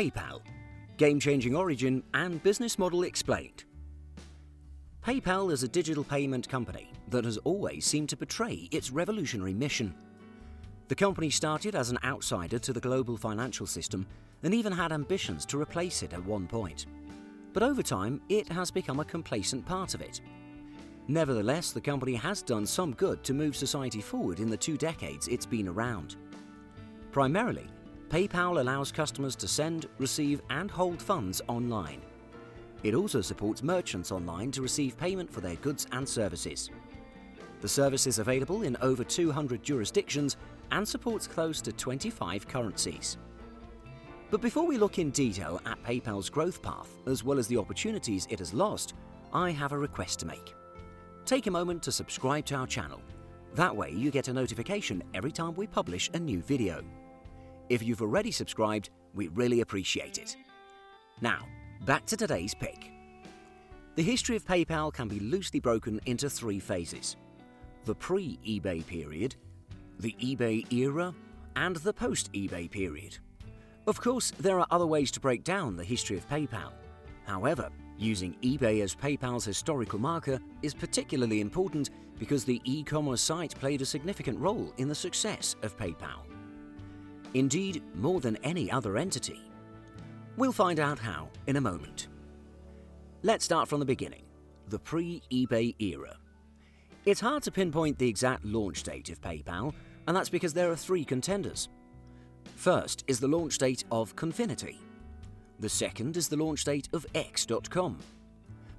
PayPal – Game-changing origin and business model explained. PayPal is a digital payment company that has always seemed to betray its revolutionary mission. The company started as an outsider to the global financial system and even had ambitions to replace it at one point. But over time, it has become a complacent part of it. Nevertheless, the company has done some good to move society forward in the 2 decades it's been around. Primarily, PayPal allows customers to send, receive, and hold funds online. It also supports merchants online to receive payment for their goods and services. The service is available in over 200 jurisdictions and supports close to 25 currencies. But before we look in detail at PayPal's growth path, as well as the opportunities it has lost, I have a request to make. Take a moment to subscribe to our channel. That way you get a notification every time we publish a new video. If you've already subscribed, we really appreciate it. Now, back to today's pick. The history of PayPal can be loosely broken into 3 phases: the pre-eBay period, the eBay era, and the post-eBay period. Of course, there are other ways to break down the history of PayPal. However, using eBay as PayPal's historical marker is particularly important because the e-commerce site played a significant role in the success of PayPal. Indeed, more than any other entity. We'll find out how in a moment. Let's start from the beginning, the pre-eBay era. It's hard to pinpoint the exact launch date of PayPal, and that's because there are 3 contenders. First is the launch date of Confinity. The second is the launch date of X.com.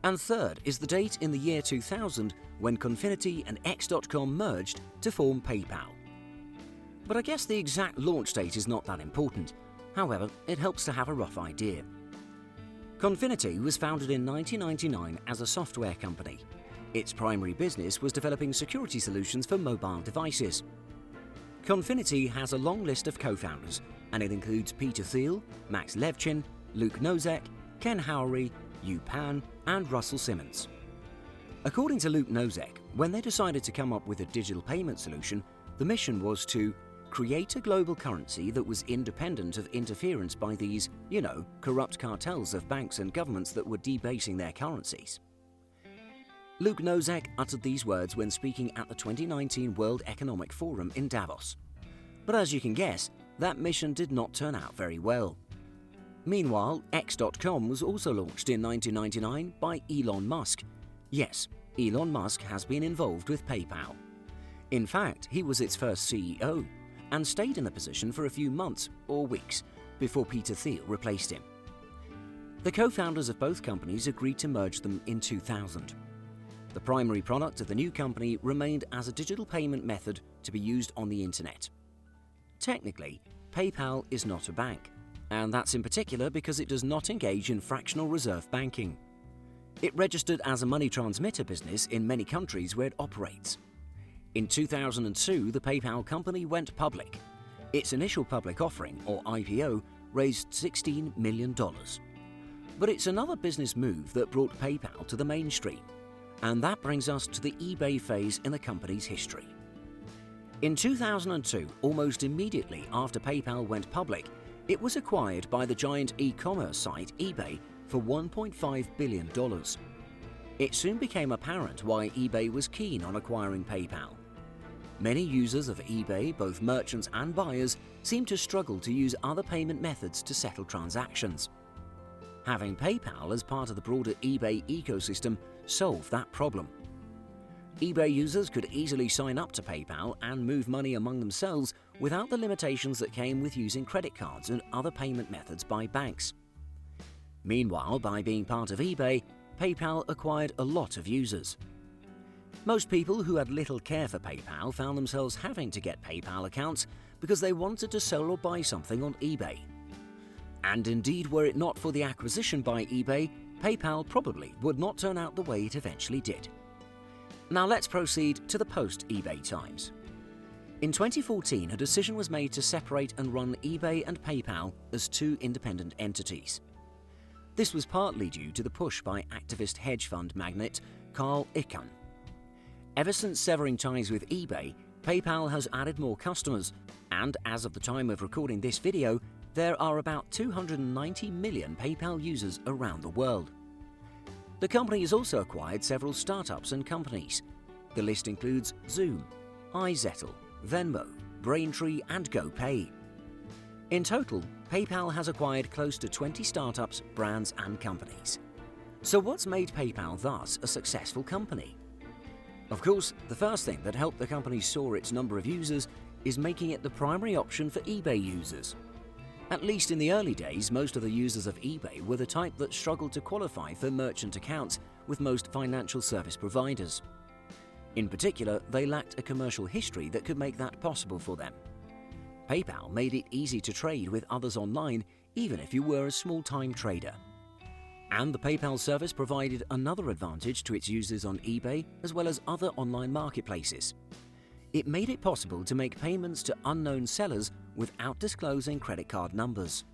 And third is the date in the year 2000 when Confinity and X.com merged to form PayPal. But I guess the exact launch date is not that important. However, it helps to have a rough idea. Confinity was founded in 1999 as a software company. Its primary business was developing security solutions for mobile devices. Confinity has a long list of co-founders, and it includes Peter Thiel, Max Levchin, Luke Nosek, Ken Howery, Yu Pan, and Russell Simmons. According to Luke Nosek, when they decided to come up with a digital payment solution, the mission was to create a global currency that was independent of interference by these, corrupt cartels of banks and governments that were debasing their currencies. Luke Nosek uttered these words when speaking at the 2019 World Economic Forum in Davos. But as you can guess, that mission did not turn out very well. Meanwhile, X.com was also launched in 1999 by Elon Musk. Yes, Elon Musk has been involved with PayPal. In fact, he was its first CEO and stayed in the position for a few months or weeks before Peter Thiel replaced him. The co-founders of both companies agreed to merge them in 2000. The primary product of the new company remained as a digital payment method to be used on the internet. Technically, PayPal is not a bank, and that's in particular because it does not engage in fractional reserve banking. It registered as a money transmitter business in many countries where it operates. In 2002, the PayPal company went public. Its initial public offering, or IPO, raised $16 million. But it's another business move that brought PayPal to the mainstream. And that brings us to the eBay phase in the company's history. In 2002, almost immediately after PayPal went public, it was acquired by the giant e-commerce site eBay for $1.5 billion. It soon became apparent why eBay was keen on acquiring PayPal. Many users of eBay, both merchants and buyers, seem to struggle to use other payment methods to settle transactions. Having PayPal as part of the broader eBay ecosystem solved that problem. eBay users could easily sign up to PayPal and move money among themselves without the limitations that came with using credit cards and other payment methods by banks. Meanwhile, by being part of eBay, PayPal acquired a lot of users. Most people who had little care for PayPal found themselves having to get PayPal accounts because they wanted to sell or buy something on eBay. And indeed, were it not for the acquisition by eBay, PayPal probably would not turn out the way it eventually did. Now let's proceed to the post-eBay times. In 2014, a decision was made to separate and run eBay and PayPal as 2 independent entities. This was partly due to the push by activist hedge fund magnate Carl Icahn. Ever since severing ties with eBay, PayPal has added more customers, and as of the time of recording this video, there are about 290 million PayPal users around the world. The company has also acquired several startups and companies. The list includes Zoom, iZettle, Venmo, Braintree and GoPay. In total, PayPal has acquired close to 20 startups, brands and companies. So what's made PayPal thus a successful company? Of course, the first thing that helped the company soar its number of users is making it the primary option for eBay users. At least in the early days, most of the users of eBay were the type that struggled to qualify for merchant accounts with most financial service providers. In particular, they lacked a commercial history that could make that possible for them. PayPal made it easy to trade with others online, even if you were a small-time trader. And the PayPal service provided another advantage to its users on eBay as well as other online marketplaces. It made it possible to make payments to unknown sellers without disclosing credit card numbers.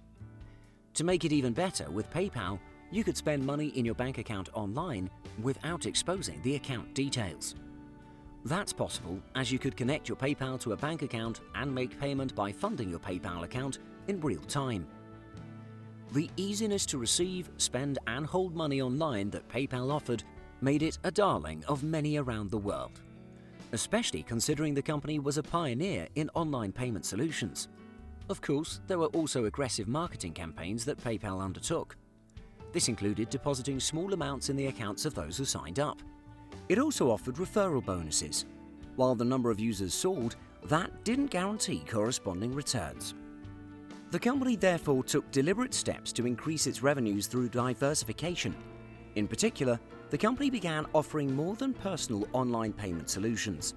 To make it even better, with PayPal, you could spend money in your bank account online without exposing the account details. That's possible as you could connect your PayPal to a bank account and make payment by funding your PayPal account in real time. The easiness to receive, spend and hold money online that PayPal offered made it a darling of many around the world, especially considering the company was a pioneer in online payment solutions. Of course, there were also aggressive marketing campaigns that PayPal undertook. This included depositing small amounts in the accounts of those who signed up. It also offered referral bonuses. While the number of users soared, that didn't guarantee corresponding returns. The company therefore took deliberate steps to increase its revenues through diversification. In particular, the company began offering more than personal online payment solutions.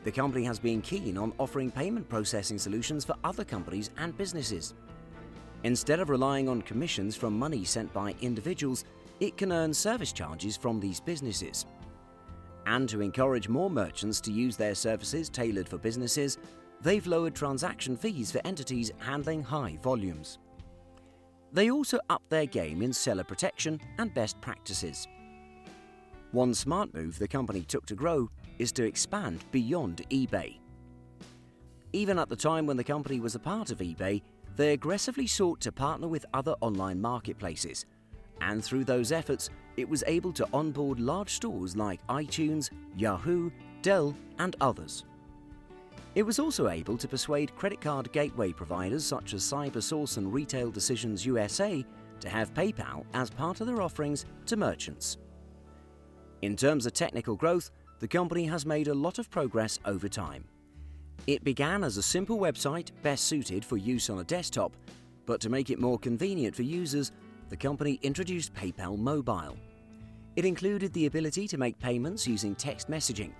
The company has been keen on offering payment processing solutions for other companies and businesses. Instead of relying on commissions from money sent by individuals, it can earn service charges from these businesses. And to encourage more merchants to use their services tailored for businesses, they've lowered transaction fees for entities handling high volumes. They also upped their game in seller protection and best practices. One smart move the company took to grow is to expand beyond eBay. Even at the time when the company was a part of eBay, they aggressively sought to partner with other online marketplaces, and through those efforts, it was able to onboard large stores like iTunes, Yahoo, Dell, and others. It was also able to persuade credit card gateway providers such as CyberSource and Retail Decisions USA to have PayPal as part of their offerings to merchants. In terms of technical growth, the company has made a lot of progress over time. It began as a simple website best suited for use on a desktop, but to make it more convenient for users, the company introduced PayPal Mobile. It included the ability to make payments using text messaging.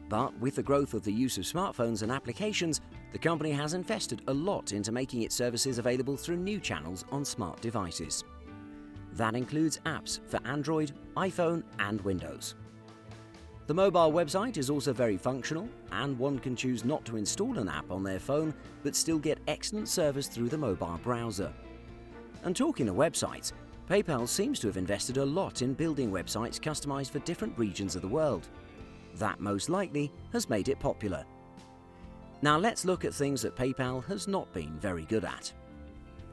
But with the growth of the use of smartphones and applications, the company has invested a lot into making its services available through new channels on smart devices. That includes apps for Android, iPhone, and Windows. The mobile website is also very functional, and one can choose not to install an app on their phone but still get excellent service through the mobile browser. And talking of websites, PayPal seems to have invested a lot in building websites customized for different regions of the world. That most likely has made it popular. Now let's look at things that PayPal has not been very good at.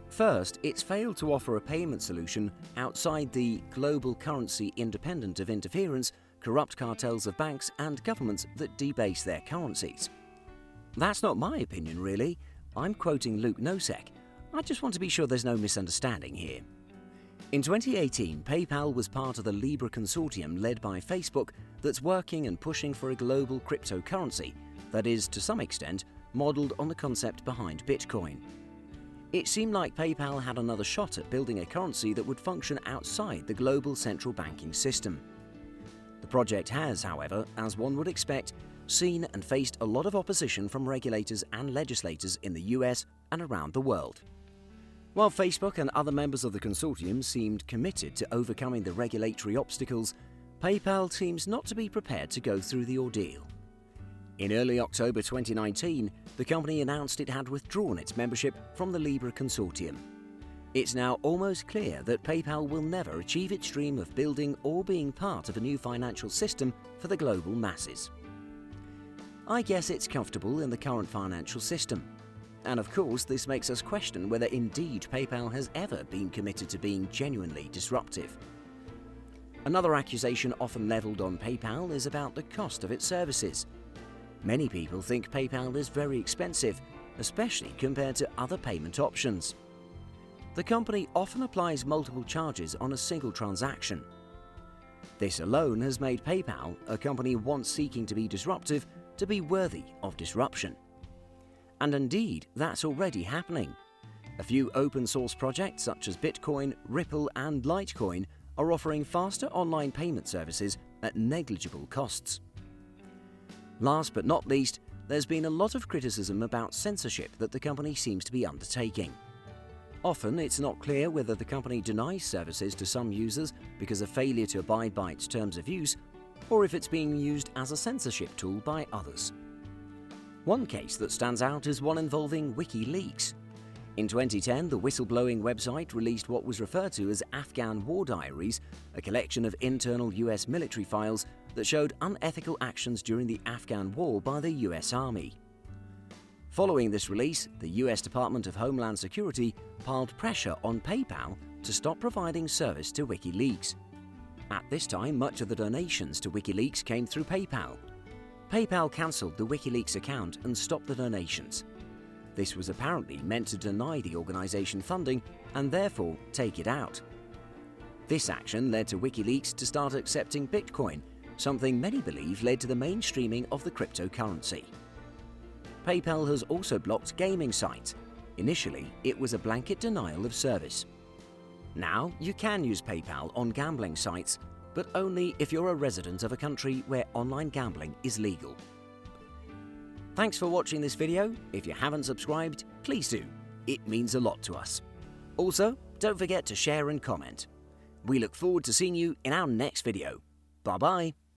First, it's failed to offer a payment solution outside the global currency independent of interference, corrupt cartels of banks and governments that debase their currencies. That's not my opinion really. I'm quoting Luke Nosek. I just want to be sure there's no misunderstanding here. In 2018, PayPal was part of the Libra consortium led by Facebook that's working and pushing for a global cryptocurrency that is, to some extent, modeled on the concept behind Bitcoin. It seemed like PayPal had another shot at building a currency that would function outside the global central banking system. The project has, however, as one would expect, seen and faced a lot of opposition from regulators and legislators in the US and around the world. While Facebook and other members of the consortium seemed committed to overcoming the regulatory obstacles, PayPal seems not to be prepared to go through the ordeal. In early October 2019, the company announced it had withdrawn its membership from the Libra consortium. It's now almost clear that PayPal will never achieve its dream of building or being part of a new financial system for the global masses. I guess it's comfortable in the current financial system. And of course, this makes us question whether indeed PayPal has ever been committed to being genuinely disruptive. Another accusation often leveled on PayPal is about the cost of its services. Many people think PayPal is very expensive, especially compared to other payment options. The company often applies multiple charges on a single transaction. This alone has made PayPal, a company once seeking to be disruptive, to be worthy of disruption. And indeed, that's already happening. A few open source projects such as Bitcoin, Ripple and Litecoin are offering faster online payment services at negligible costs. Last but not least, there's been a lot of criticism about censorship that the company seems to be undertaking. Often, it's not clear whether the company denies services to some users because of failure to abide by its terms of use, or if it's being used as a censorship tool by others. One case that stands out is one involving WikiLeaks. In 2010, the whistleblowing website released what was referred to as Afghan War Diaries, a collection of internal US military files that showed unethical actions during the Afghan War by the US Army. Following this release, the US Department of Homeland Security piled pressure on PayPal to stop providing service to WikiLeaks. At this time, much of the donations to WikiLeaks came through PayPal. PayPal cancelled the WikiLeaks account and stopped the donations. This was apparently meant to deny the organization funding and therefore take it out. This action led to WikiLeaks to start accepting Bitcoin, something many believe led to the mainstreaming of the cryptocurrency. PayPal has also blocked gaming sites. Initially, it was a blanket denial of service. Now, you can use PayPal on gambling sites, but only if you're a resident of a country where online gambling is legal. Thanks for watching this video. If you haven't subscribed, please do. It means a lot to us. Also, don't forget to share and comment. We look forward to seeing you in our next video. Bye-bye.